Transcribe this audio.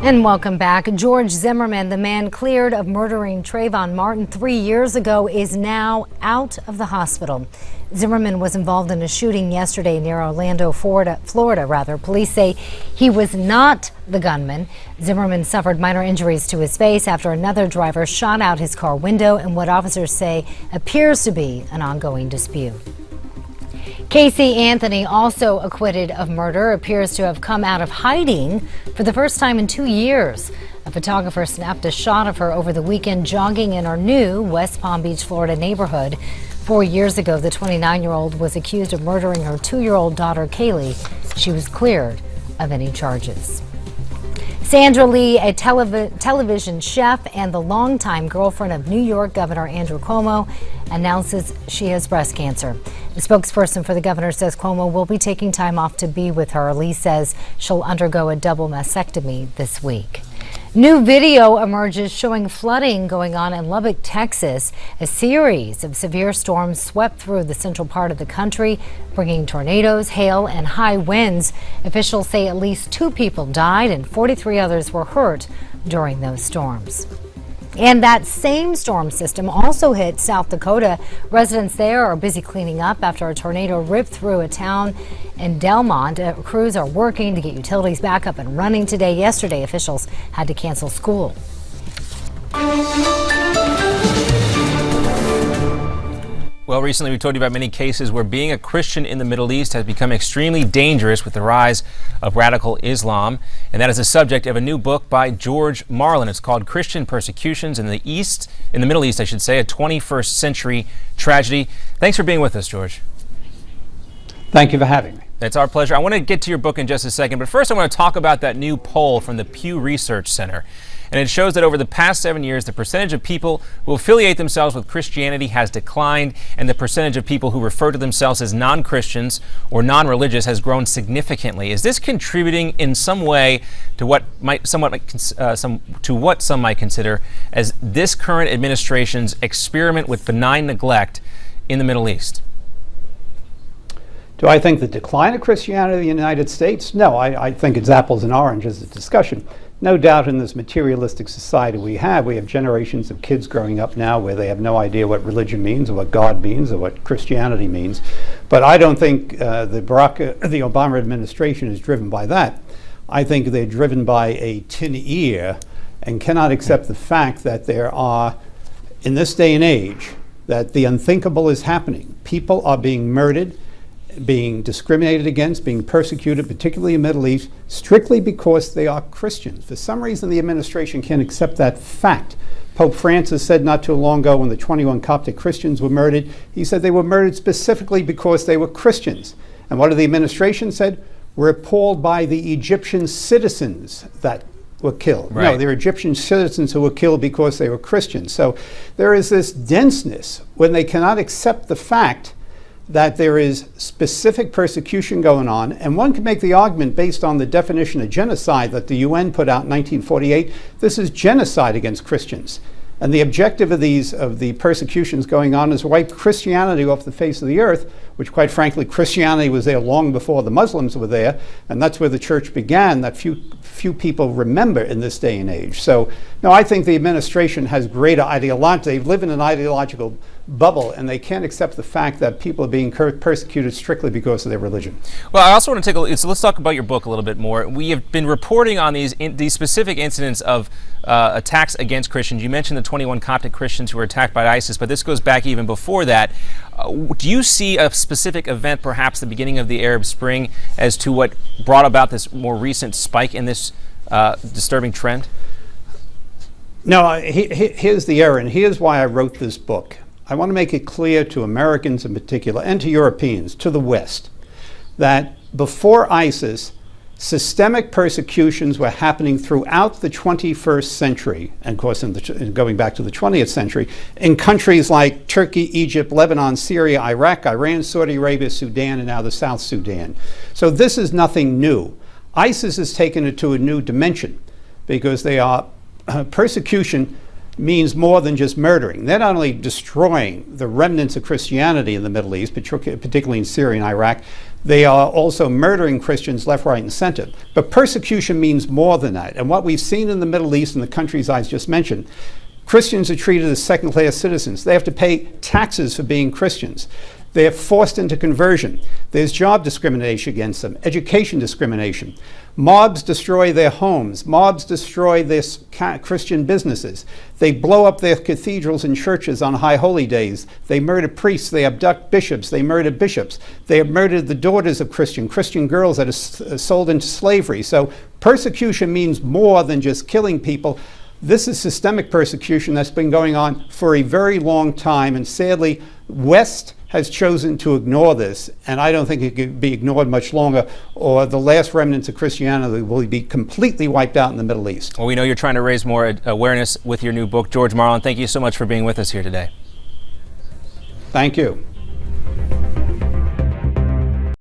And welcome back. George Zimmerman, the man cleared of murdering Trayvon Martin 3 years ago, is now out of the hospital. Zimmerman was involved in a shooting yesterday near Orlando, Florida. Police say he was not the gunman. Zimmerman suffered minor injuries to his face after another driver shot out his car window in what officers say appears to be an ongoing dispute. Casey Anthony, also acquitted of murder, appears to have come out of hiding for the first time in 2 years. A photographer snapped a shot of her over the weekend jogging in her new West Palm Beach, Florida neighborhood. 4 years ago, the 29-year-old was accused of murdering her 2-year-old daughter, Kaylee. She was cleared of any charges. Sandra Lee, a television chef and the longtime girlfriend of New York Governor Andrew Cuomo, announces she has breast cancer. The spokesperson for the governor says Cuomo will be taking time off to be with her. Lee says she'll undergo a double mastectomy this week. New video emerges showing flooding going on in Lubbock, Texas. A series of severe storms swept through the central part of the country, bringing tornadoes, hail, and high winds. Officials say at least 2 people died and 43 others were hurt during those storms. And that same storm system also hit South Dakota. Residents there are busy cleaning up after a tornado ripped through a town in Delmont. Crews are working to get utilities back up and running today. Yesterday, officials had to cancel school. Well, recently we told you about many cases where being a Christian in the Middle East has become extremely dangerous with the rise of radical Islam. And that is the subject of a new book by George Marlin. It's called Christian Persecutions in the Middle East, I should say, a 21st century tragedy. Thanks for being with us, George. Thank you for having me. It's our pleasure. I want to get to your book in just a second, but first I want to talk about that new poll from the Pew Research Center. And it shows that over the past 7 years, the percentage of people who affiliate themselves with Christianity has declined, and the percentage of people who refer to themselves as non-Christians or non-religious has grown significantly. Is this contributing in some way to what some might consider as this current administration's experiment with benign neglect in the Middle East? Do I think the decline of Christianity in the United States? No, I think it's apples and oranges, a discussion. No doubt in this materialistic society we have generations of kids growing up now where they have no idea what religion means or what God means or what Christianity means. But I don't think the Obama administration is driven by that. I think they're driven by a tin ear and cannot accept the fact that there are, in this day and age, that the unthinkable is happening. People are being murdered, being discriminated against, being persecuted, particularly in the Middle East, strictly because they are Christians. For some reason, the administration can't accept that fact. Pope Francis said not too long ago when the 21 Coptic Christians were murdered, he said they were murdered specifically because they were Christians. And what did the administration said? We're appalled by the Egyptian citizens that were killed. Right. No, they're Egyptian citizens who were killed because they were Christians. So there is this denseness when they cannot accept the fact that there is specific persecution going on, and one can make the argument based on the definition of genocide that the UN put out in 1948. This is genocide against Christians. And the objective of the persecutions going on is to wipe Christianity off the face of the earth, which quite frankly, Christianity was there long before the Muslims were there, and that's where the church began, that few people remember in this day and age. So, no, I think the administration has greater ideology. They live in an ideological bubble, and they can't accept the fact that people are being persecuted strictly because of their religion. Well, I also want to take a look. So let's talk about your book a little bit more. We have been reporting on these specific incidents of attacks against Christians. You mentioned the 21 Coptic Christians who were attacked by ISIS, but this goes back even before that. Do you see a specific event, perhaps the beginning of the Arab Spring, as to what brought about this more recent spike in this disturbing trend? No, here's the error, and here's why I wrote this book. I want to make it clear to Americans in particular, and to Europeans, to the West, that before ISIS, systemic persecutions were happening throughout the 21st century, and of course going back to the 20th century, in countries like Turkey, Egypt, Lebanon, Syria, Iraq, Iran, Saudi Arabia, Sudan, and now the South Sudan. So this is nothing new. ISIS has taken it to a new dimension because they are persecution means more than just murdering. They're not only destroying the remnants of Christianity in the Middle East, particularly in Syria and Iraq, they are also murdering Christians left, right, and center. But persecution means more than that. And what we've seen in the Middle East and the countries I just mentioned, Christians are treated as second-class citizens. They have to pay taxes for being Christians. They are forced into conversion. There's job discrimination against them, education discrimination. Mobs destroy their homes. Mobs destroy their Christian businesses. They blow up their cathedrals and churches on high holy days. They murder priests. They abduct bishops. They murder bishops. They have murdered the daughters of Christian girls that are sold into slavery. So persecution means more than just killing people. This is systemic persecution that's been going on for a very long time, and sadly, West has chosen to ignore this, and I don't think it could be ignored much longer, or the last remnants of Christianity will be completely wiped out in the Middle East. Well, we know you're trying to raise more awareness with your new book. George Marlin, thank you so much for being with us here today. Thank you.